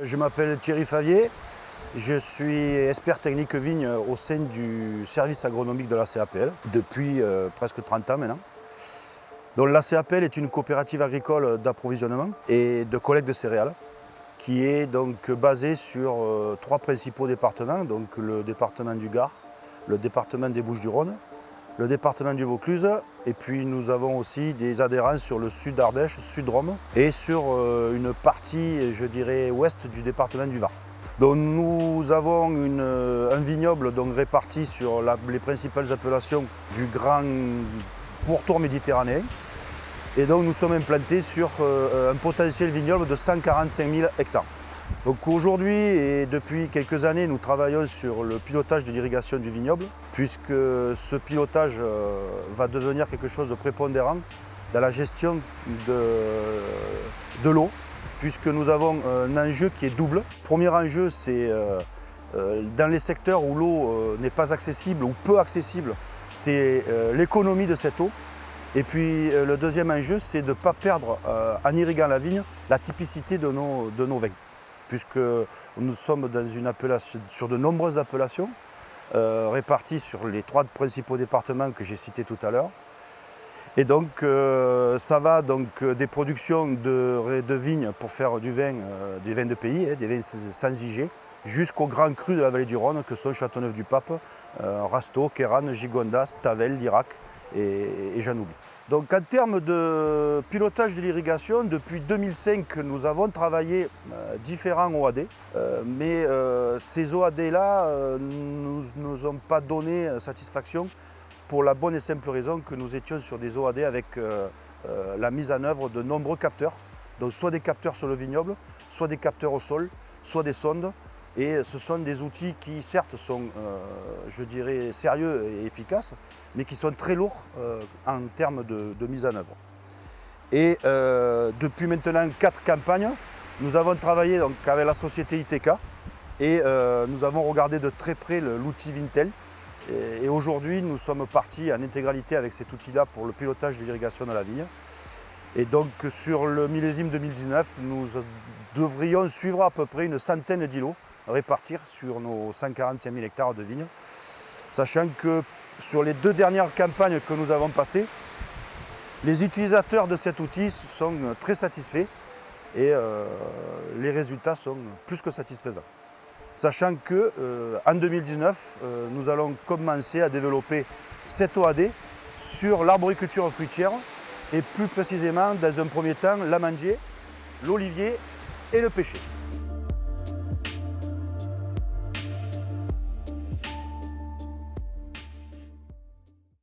Je m'appelle Thierry Favier, je suis expert technique vigne au sein du service agronomique de la CAPL depuis presque 30 ans maintenant. Donc la CAPL est une coopérative agricole d'approvisionnement et de collecte de céréales qui est donc basée sur trois principaux départements, donc le département du Gard, le département des Bouches-du-Rhône, le département du Vaucluse, et puis nous avons aussi des adhérents sur le sud d'Ardèche, sud-Drôme, et sur une partie, je dirais, ouest du département du Var. Donc nous avons un vignoble donc, réparti sur les principales appellations du grand pourtour méditerranéen. Et donc nous sommes implantés sur un potentiel vignoble de 145 000 hectares. Donc aujourd'hui et depuis quelques années, nous travaillons sur le pilotage de l'irrigation du vignoble, puisque ce pilotage va devenir quelque chose de prépondérant dans la gestion de l'eau, puisque nous avons un enjeu qui est double. Premier enjeu, c'est dans les secteurs où l'eau n'est pas accessible ou peu accessible, c'est l'économie de cette eau. Et puis le deuxième enjeu, c'est de ne pas perdre en irriguant la vigne la typicité de nos vins, puisque nous sommes dans une appellation, sur de nombreuses appellations réparties sur les trois principaux départements que j'ai cités tout à l'heure. Et donc ça va donc des productions de vignes pour faire du vin de pays, des vins sans IG, jusqu'aux grands crus de la vallée du Rhône que sont Châteauneuf-du-Pape, Rasteau, Queyranne, Gigondas, Tavel, Lirac et j'en oublie. Donc en termes de pilotage de l'irrigation, depuis 2005, nous avons travaillé différents OAD, mais ces OAD-là ne nous ont pas donné satisfaction pour la bonne et simple raison que nous étions sur des OAD avec la mise en œuvre de nombreux capteurs, donc soit des capteurs sur le vignoble, soit des capteurs au sol, soit des sondes. Et ce sont des outils qui certes sont, je dirais, sérieux et efficaces, mais qui sont très lourds en termes de mise en œuvre. Et depuis maintenant 4 campagnes, nous avons travaillé donc, avec la société ITK et nous avons regardé de très près l'outil Vintel. Et aujourd'hui, nous sommes partis en intégralité avec cet outil-là pour le pilotage de l'irrigation de la vigne. Et donc sur le millésime 2019, nous devrions suivre à peu près une centaine d'îlots répartir sur nos 145 000 hectares de vignes, sachant que sur les 2 dernières campagnes que nous avons passées, les utilisateurs de cet outil sont très satisfaits et les résultats sont plus que satisfaisants. Sachant qu'en 2019, nous allons commencer à développer cette OAD sur l'arboriculture fruitière et plus précisément, dans un premier temps, l'amandier, l'olivier et le pêcher.